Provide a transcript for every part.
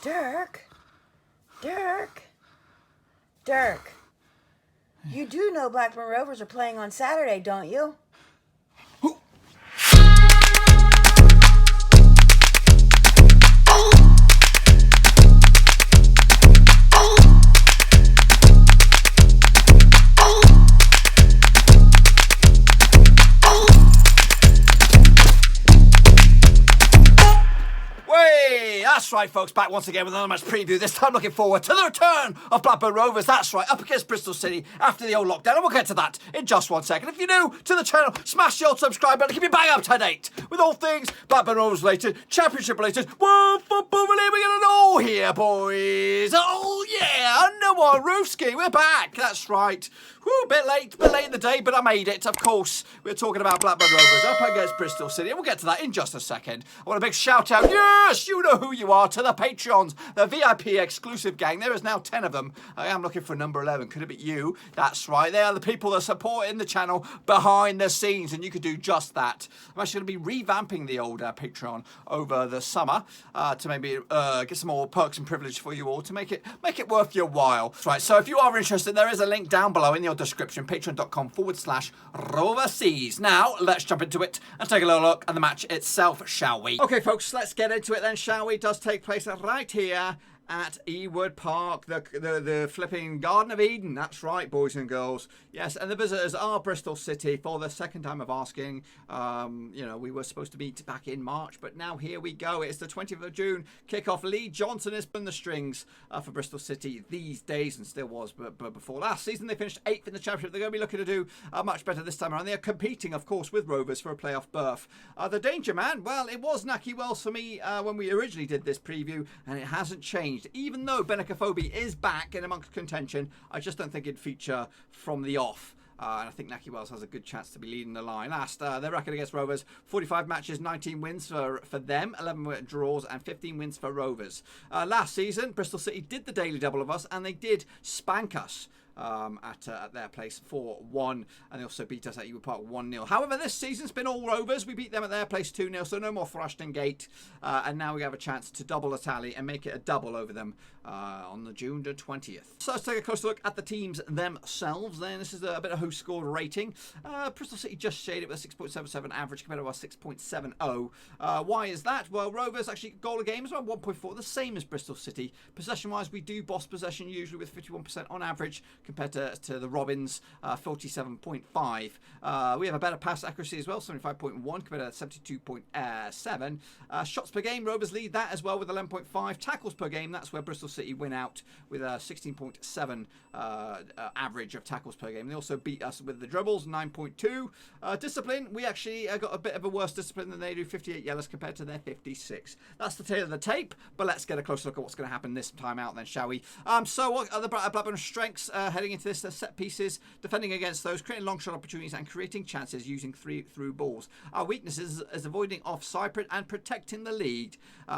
Dirk? Dirk. You do know Blackburn Rovers are playing on Saturday, don't you? That's right, folks, back once again with another match preview. This time looking forward to the return of Blackburn Rovers. That's right, up against Bristol City after the old lockdown. And we'll get to that in just 1 second. If you're new to the channel, smash the old subscribe button. Keep you bang up to date with all things Blackburn Rovers related, championship related, world football related. We're going to know here, boys. Oh, yeah, no more roof ski. We're back. That's right. Whew, bit late in the day, but I made it. Of course, we're talking about Blackburn Rovers up against Bristol City, and we'll get to that in just a second. I want a big shout out, yes, you know who you are, to the Patreons, the VIP exclusive gang. There is now 10 of them. I am looking for number 11. Could it be you? That's right. They are the people that are supporting the channel behind the scenes, and you could do just that. I'm actually going to be revamping the old Patreon over the summer to maybe get some more perks and privilege for you all to make it worth your while. That's right. So if you are interested, there is a link down below in the description, patreon.com/Roverseas. Now, let's jump into it and take a little look at the match itself, shall we? Okay, folks, let's get into it then, shall we? It does take place right here at Ewood Park, the flipping Garden of Eden. That's right, boys and girls. Yes, and the visitors are Bristol City for the second time of asking. You know, we were supposed to meet back in March, but now here we go. It's the 20th of June kickoff. Lee Johnson is pulling the strings for Bristol City these days, and still was but before last season. They finished 8th in the championship. They're going to be looking to do much better this time around. They are competing, of course, with Rovers for a playoff berth. The danger man, well, it was Naki Wells for me when we originally did this preview, and it hasn't changed. Even though Benakofobi is back and amongst contention, I just don't think it'd feature from the off. And I think Naki Wells has a good chance to be leading the line. Last, their record against Rovers, 45 matches, 19 wins for them, 11 draws and 15 wins for Rovers. Last season, Bristol City did the daily double of us, and they did spank us at their place 4-1, and they also beat us at Ewood Park 1-0. However, this season's been all Rovers. We beat them at their place 2-0, so no more Thrashton Gate, and now we have a chance to double the tally and make it a double over them on the June the 20th. So let's take a closer look at the teams themselves then. This is a bit of who scored rating. Bristol City just shaded with a 6.77 average compared to our 6.70. Why is that? Well, Rovers actually goal a game is around 1.4, the same as Bristol City. Possession-wise, we do boss possession usually with 51% on average, compared to the Robins, 47.5. We have a better pass accuracy as well, 75.1 compared to 72.7. Shots per game, Rovers lead that as well with 11.5. Tackles per game, that's where Bristol City win out with a 16.7 average of tackles per game. They also beat us with the dribbles, 9.2. Discipline, we actually got a bit of a worse discipline than they do, 58 yellows compared to their 56. That's the tail of the tape, but let's get a closer look at what's going to happen this time out then, shall we? So what are the Blackburn strengths heading into this? Set pieces, defending against those, creating long shot opportunities and creating chances using through balls. Our weaknesses is avoiding offside and protecting the lead.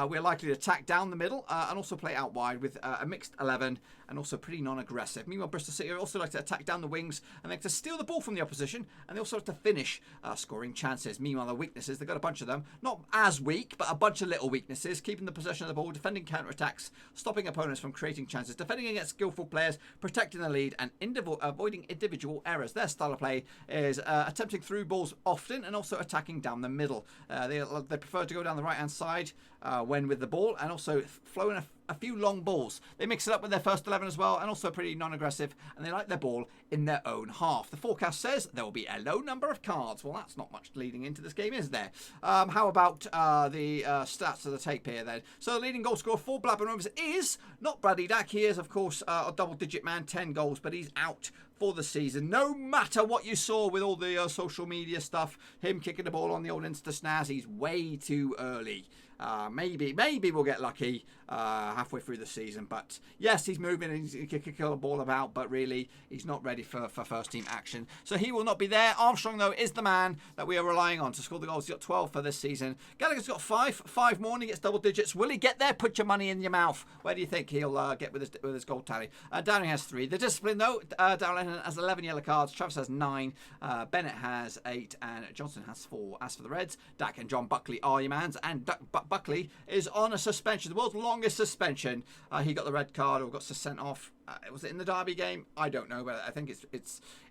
We're likely to attack down the middle and also play out wide with a mixed 11 and also pretty non-aggressive. Meanwhile, Bristol City also like to attack down the wings and like to steal the ball from the opposition, and they also like to finish scoring chances. Meanwhile, the weaknesses, they've got a bunch of them. Not as weak, but a bunch of little weaknesses. Keeping the possession of the ball, defending counter-attacks, stopping opponents from creating chances, defending against skillful players, protecting the lead, and avoiding individual errors. Their style of play is attempting through balls often and also attacking down the middle. They prefer to go down the right-hand side when with the ball, and also flowing a few long balls. They mix it up with their first 11 as well, and also pretty non-aggressive, and they like their ball in their own half. The forecast says there will be a low number of cards. Well, that's not much leading into this game, is there? How about the stats of the tape here then? So the leading goal scorer for Blackburn Rovers is not Bradley Dack. He is, of course, a double-digit man, 10 goals, but he's out for the season. No matter what you saw with all the social media stuff, him kicking the ball on the old Insta snaz, he's way too early. Maybe we'll get lucky halfway through the season, but yes, he's moving and he can kick the ball about, but really he's not ready for first team action, so he will not be there. Armstrong though is the man that we are relying on to score the goals. He's got 12 for this season. Gallagher's got 5 more and he gets double digits. Will he get there? Put your money in your mouth. Where do you think he'll get with his goal tally? Downing has 3. The discipline though, Dowling has 11 yellow cards, Travis has 9, Bennett has 8, and Johnson has 4. As for the Reds, Dak and John Buckley are your mans, and Buckley is on a suspension, the world's longest suspension. He got the red card or got sent off. Was it in the Derby game? I don't know, but I think it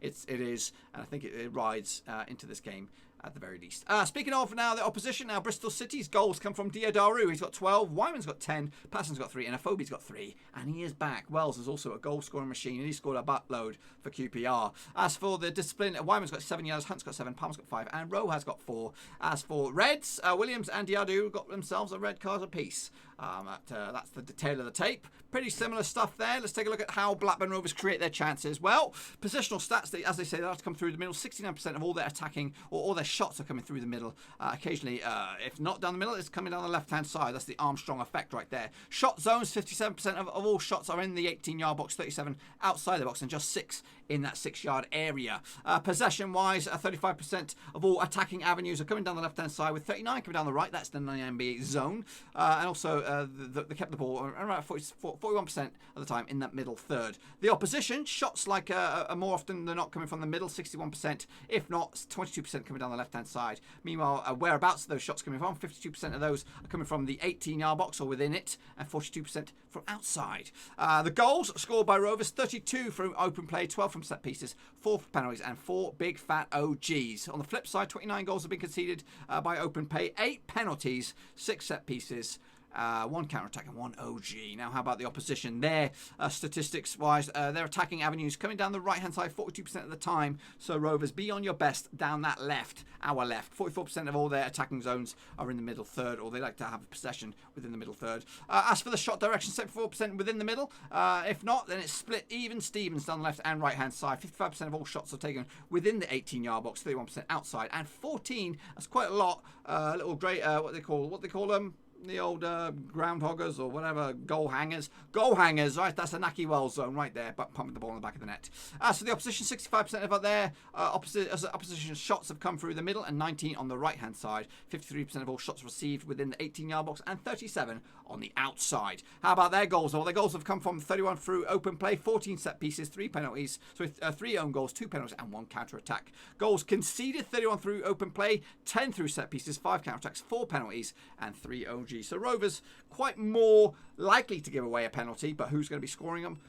is, and I think it rides into this game at the very least. Speaking of now the opposition, now Bristol City's goals come from Diadaru. He's got 12, Wyman's got 10, Patterson's got 3, and Afobe's got 3, and he is back. Wells is also a goal scoring machine, and he scored a buttload for QPR. As for the discipline, Wyman's got 7 yards, Hunt's got 7, Palmer's got 5, and Rowe has got 4. As for Reds, Williams and Diadu got themselves a red card apiece. That's the tail of the tape. Pretty similar stuff there. Let's take a look at how Blackburn Rovers create their chances. Well, positional stats, as they say, they have to come through the middle. 69% of all their attacking or all their shots are coming through the middle. Occasionally, if not down the middle, it's coming down the left-hand side. That's the Armstrong effect right there. Shot zones, 57% of all shots are in the 18-yard box, 37 outside the box, and just 6 in that 6-yard area. Possession-wise, 35% of all attacking avenues are coming down the left-hand side, with 39 coming down the right. That's the NBA zone. And also, they kept the ball around 41% of the time in that middle third. The opposition, shots like are more often than not coming from the middle, 61%. If not, 22% coming down the left-hand side. Meanwhile, whereabouts are those shots coming from? 52% of those are coming from the 18-yard box or within it, and 42% from outside. The goals scored by Rovers, 32 from open play, 12 from set pieces, 4 for penalties, and 4 big fat OGs. On the flip side, 29 goals have been conceded by open play, 8 penalties, 6 set pieces, 1 counter-attack and 1 OG. Now, how about the opposition? Their statistics-wise, their attacking avenues coming down the right-hand side 42% of the time. So, Rovers, be on your best down that left, our left. 44% of all their attacking zones are in the middle third, or they like to have possession within the middle third. As for the shot direction, 74% within the middle. If not, then it's split even Stevens down the left and right-hand side. 55% of all shots are taken within the 18-yard box, 31% outside, and 14, that's quite a lot, little grey, what they call them? The old groundhoggers or whatever, goal hangers, right? That's a Naki Wells zone right there, but pumping the ball in the back of the net. So the opposition, 65% of their opposition shots have come through the middle and 19 on the right-hand side. 53% of all shots received within the 18-yard box and 37 on the outside. How about their goals? Well, their goals have come from 31 through open play, 14 set pieces, 3 penalties, so 3 own goals, 2 penalties, and 1 counter-attack. Goals conceded, 31 through open play, 10 through set pieces, 5 counter-attacks, 4 penalties, and 3 OG. So Rovers quite more likely to give away a penalty, but who's going to be scoring them?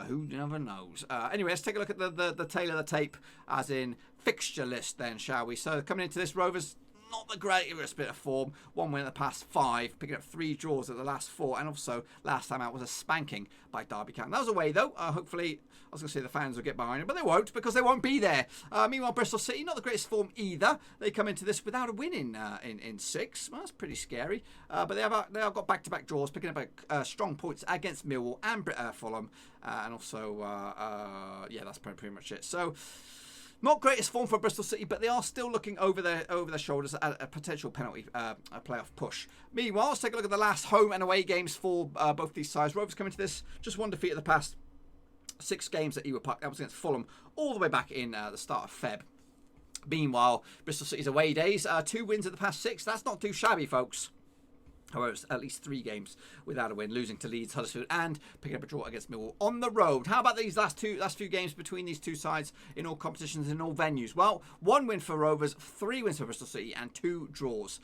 Who never knows. Anyway, let's take a look at the tail of the tape, as in fixture list then, shall we? So coming into this, Rovers, not the greatest bit of form. 1 win in the past 5, picking up 3 draws at the last 4, and also last time out was a spanking by Derby County. That was away though. Hopefully, I was going to say the fans will get behind it, but they won't, because they won't be there. Meanwhile, Bristol City, not the greatest form either. They come into this without a win in 6. Well, that's pretty scary. But they have got back-to-back draws, picking up strong points against Millwall and Fulham, and also yeah, that's pretty much it. So, not greatest form for Bristol City, but they are still looking over their shoulders at a potential penalty playoff push. Meanwhile, let's take a look at the last home and away games for both these sides. Rovers coming to this, just 1 defeat at the past 6 games at Ewood Park. That was against Fulham all the way back in the start of Feb. Meanwhile, Bristol City's away days, 2 wins at the past 6. That's not too shabby, folks. However, it's at least 3 games without a win, losing to Leeds, Huddersfield, and picking up a draw against Millwall on the road. How about these last few games between these two sides in all competitions, in all venues? Well, 1 win for Rovers, 3 wins for Bristol City, and 2 draws.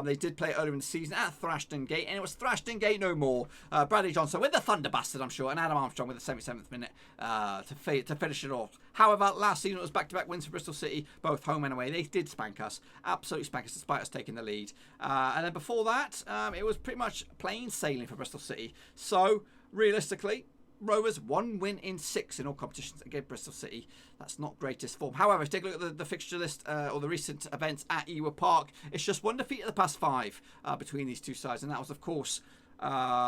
They did play earlier in the season at Thrashton Gate, and it was Thrashton Gate no more. Bradley Johnson with the Thunder Bastard, I'm sure, and Adam Armstrong with the 77th minute to finish it off. However, last season it was back-to-back wins for Bristol City, both home and away. They did spank us, absolutely spank us, despite us taking the lead. And then before that, it was pretty much plain sailing for Bristol City. So, realistically, Rovers 1 win in 6 in all competitions against Bristol City. That's not greatest form. However, if you take a look at the fixture list or the recent events at Ewood Park, it's just 1 defeat at the past 5 between these two sides, and that was, of course,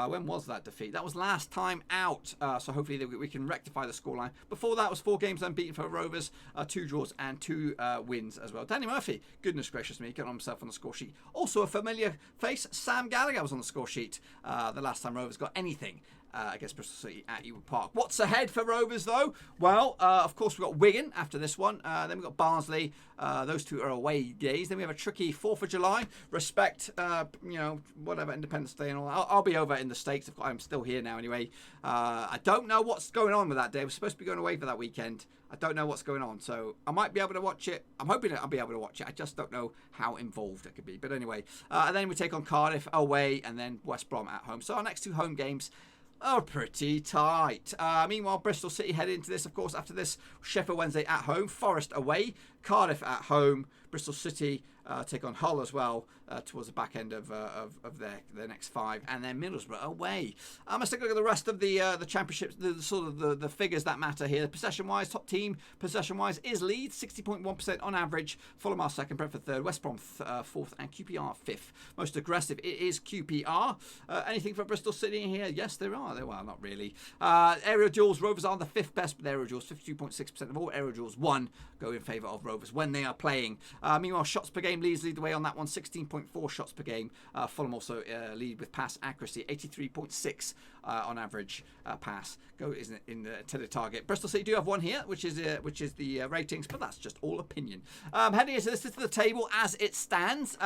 when was that defeat? That was last time out, so hopefully we can rectify the scoreline. Before that was 4 games unbeaten for Rovers, 2 draws and 2 wins as well. Danny Murphy, goodness gracious me, getting on himself on the score sheet. Also a familiar face, Sam Gallagher was on the score sheet the last time Rovers got anything against Bristol City at Ewood Park. What's ahead for Rovers, though? Well, of course, we've got Wigan after this one. Then we've got Barnsley. Those two are away days. Then we have a tricky 4th of July. Respect, whatever, Independence Day and all that. I'll be over in the States. I'm still here now anyway. I don't know what's going on with that day. We're supposed to be going away for that weekend. I don't know what's going on, so I might be able to watch it. I'm hoping that I'll be able to watch it. I just don't know how involved it could be. But anyway, and then we take on Cardiff away and then West Brom at home. So our next 2 home games are pretty tight. Meanwhile, Bristol City head into this, of course, after this. Sheffield Wednesday at home, Forest away, Cardiff at home, Bristol City take on Hull as well towards the back end of their next 5, and then Middlesbrough away. Let's take a look at the rest of the championships, the figures that matter here. Possession-wise, top team possession-wise is Leeds, 60.1% on average. Fulham are second, Brentford third, West Brom fourth, and QPR fifth. Most aggressive it is QPR. Anything for Bristol City in here? Yes, there are. Well, not really. Aerial duels, Rovers are the 5th best with aerial duels. 52.6% of all aerial duels won go in favour of Rovers when they are playing. Meanwhile, shots per game, Leeds lead the way on that one, 16.4 shots per game. Fulham also lead with pass accuracy, 83.6 on average pass go to the target. Bristol City do have one here, which is the ratings, but that's just all opinion. Heading into this is the table as it stands.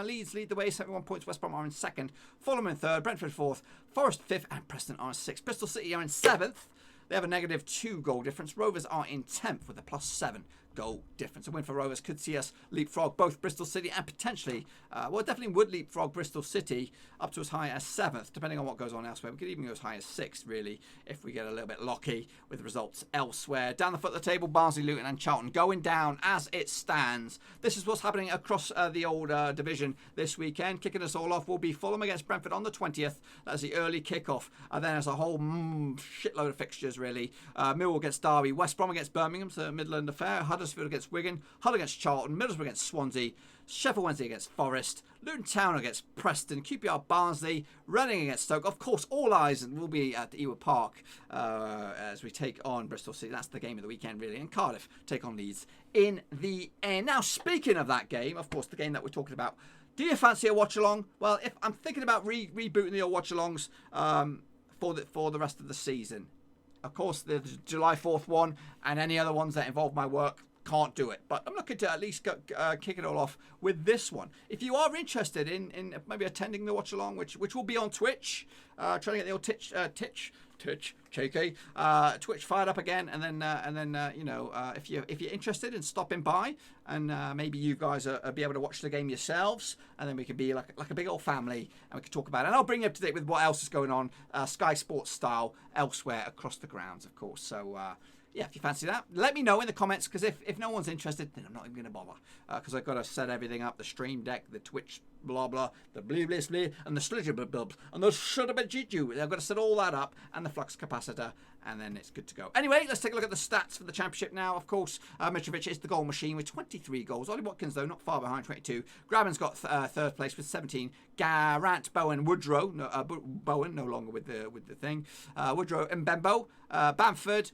Leeds lead the way, 71 points. West Brom are in second, Fulham in third, Brentford fourth, Forest fifth, and Preston are in sixth. Bristol City are in seventh. They have a negative 2 goal difference. Rovers are in 10th with a plus 7 goal difference. A win for Rovers could see us leapfrog both Bristol City and potentially, definitely would leapfrog Bristol City up to as high as 7th, depending on what goes on elsewhere. We could even go as high as 6th, really, if we get a little bit lucky with results elsewhere. Down the foot of the table, Barnsley, Luton and Charlton going down as it stands. This is what's happening across the old division this weekend. Kicking us all off will be Fulham against Brentford on the 20th. That's the early kickoff. And then as a whole shitload of fixtures, really. Millwall against Derby, West Brom against Birmingham, so Midland affair. Huddersfield against Wigan, Hull against Charlton, Middlesbrough against Swansea, Sheffield Wednesday against Forest, Luton Town against Preston, QPR Barnsley, Reading against Stoke. Of course, all eyes will be at Ewood Park as we take on Bristol City. That's the game of the weekend, really. And Cardiff take on Leeds in the end. Now, speaking of that game, of course, the game that we're talking about, do you fancy a watch-along? Well, if I'm thinking about rebooting the old watch-alongs for the rest of the season. Of course, the July 4th one and any other ones that involve my work can't do it. But I'm looking to at least kick it all off with this one. If you are interested in maybe attending the watch-along, which will be on Twitch, trying to get the old Twitch fired up again, and then if you're interested in stopping by, and maybe you guys be able to watch the game yourselves, and then we could be like a big old family, and we could talk about it. And I'll bring you up to date with what else is going on, Sky Sports style, elsewhere across the grounds, of course. So. Yeah, if you fancy that, let me know in the comments, because if no one's interested, then I'm not even going to bother, because I've got to set everything up, the stream deck, the Twitch blah blah, the blah blah blah, and the slidger blah blah, and the shudder juju. I've got to set all that up, and the flux capacitor, and then it's good to go. Anyway, let's take a look at the stats for the championship now. Of course, Mitrovic is the goal machine with 23 goals. Ollie Watkins, though, not far behind, 22. Graben's got third place with 17. Garant, Bowen, Woodrow, Bowen no longer with the thing. Woodrow, Mbembo, Bamford,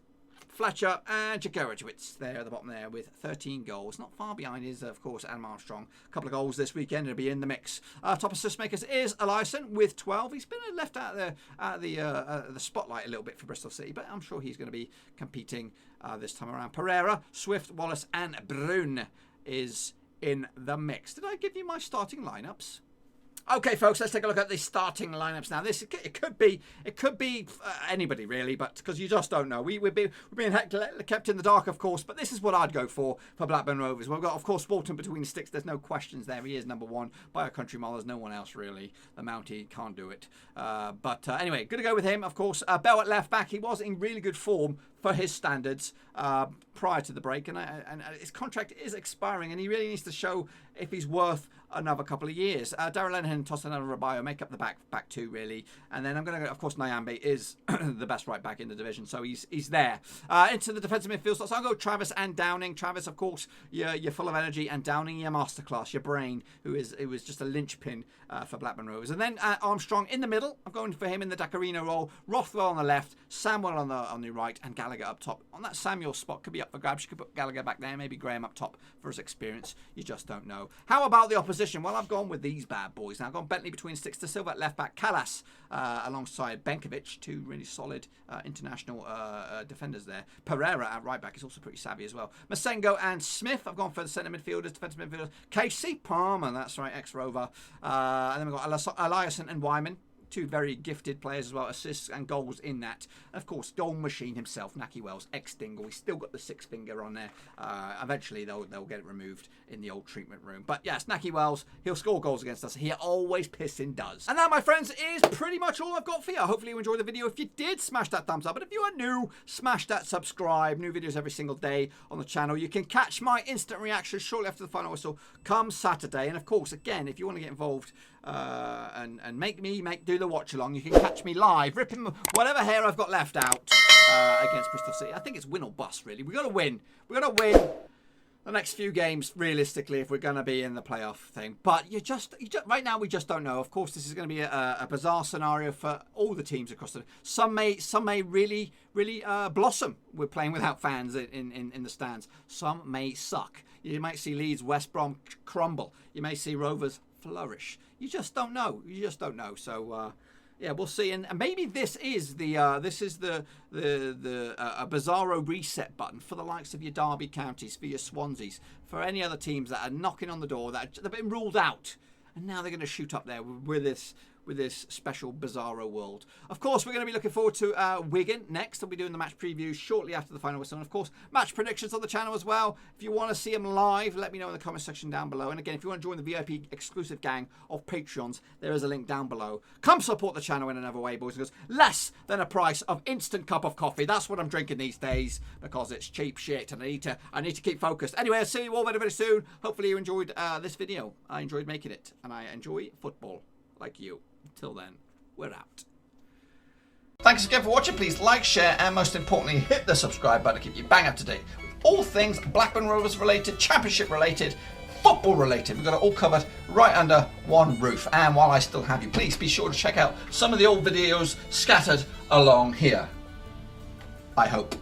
Fletcher and Jagerowicz there at the bottom there with 13 goals. Not far behind is, of course, Adam Armstrong. A couple of goals this weekend. He'll be in the mix. Top assist makers is Eliasson with 12. He's been left out of the spotlight a little bit for Bristol City, but I'm sure he's going to be competing this time around. Pereira, Swift, Wallace and Brune is in the mix. Did I give you my starting lineups? Okay, folks, let's take a look at the starting lineups now. It could be anybody really, but because you just don't know. We're being kept in the dark, of course, but this is what I'd go for Blackburn Rovers. We've got, of course, Walton between the sticks. There's no questions there. He is number one by a country mile. There's no one else really. The Mountie can't do it. But anyway, going to go with him, of course. Bell at left back. He was in really good form for his standards prior to the break, and his contract is expiring, and he really needs to show if he's worth another couple of years. Darren Lenihan and Tosin Rabayo make up the back two really, and then I'm going to go. Of course, Nyambe is the best right back in the division, so he's there. Into the defensive midfield slots, I'll go Travis and Downing. Travis, of course, you're full of energy, and Downing, your masterclass, your brain, who was just a linchpin for Blackburn Rovers. And then Armstrong in the middle. I'm going for him in the Dacarino role. Rothwell on the left, Samuel on the right, and Gallagher up top. On that Samuel spot could be up for grabs. You could put Gallagher back there, maybe Graham up top for his experience. You just don't know. How about the opposition? position? Well, I've gone with these bad boys. Now, I've gone Bentley between sticks to Silva at left back, Callas alongside Benkovic, two really solid international defenders there. Pereira at right back is also pretty savvy as well. Masengo and Smith. I've gone for the centre midfielders, defensive midfielders. Casey Palmer, that's right, ex-Rover. And then we've got Eliasson and Wyman. Two very gifted players as well, assists and goals in that. And of course, goal machine himself, Naki Wells, ex-Dingle. He's still got the 6 finger on there. Eventually, they'll get it removed in the old treatment room. But yes, Naki Wells, he'll score goals against us. He always pissing does. And that, my friends, is pretty much all I've got for you. Hopefully you enjoyed the video. If you did, smash that thumbs up. But if you are new, smash that subscribe. New videos every single day on the channel. You can catch my instant reaction shortly after the final whistle come Saturday. And of course, again, if you want to get involved and do the watch along, you can catch me live ripping whatever hair I've got left out against Bristol City. I think it's win or bust, really. We've got to win. We've got to win the next few games realistically if we're going to be in the playoff thing. But you just right now we just don't know. Of course, this is going to be a bizarre scenario for all the teams across the. Some may really blossom with playing without fans in the stands. Some may suck. You might see Leeds, West Brom crumble. You may see Rovers flourish. You just don't know. You just don't know. So yeah, we'll see. And maybe this is the bizarro reset button for the likes of your Derby counties, for your Swanseas, for any other teams that are knocking on the door that have been ruled out, and now they're going to shoot up there with this special bizarro world. Of course, we're going to be looking forward to Wigan next. I'll be doing the match previews shortly after the final whistle. And of course, match predictions on the channel as well. If you want to see them live, let me know in the comment section down below. And again, if you want to join the VIP exclusive gang of Patreons, there is a link down below. Come support the channel in another way, boys and girls. Less than a price of instant cup of coffee. That's what I'm drinking these days because it's cheap shit and I need to keep focused. Anyway, I'll see you all very, very soon. Hopefully you enjoyed this video. I enjoyed making it and I enjoy football like you. Until then, we're out. Thanks again for watching. Please like, share, and most importantly, hit the subscribe button to keep you bang up to date with all things Blackburn Rovers related, championship related, football related. We've got it all covered right under one roof. And while I still have you, please be sure to check out some of the old videos scattered along here. I hope.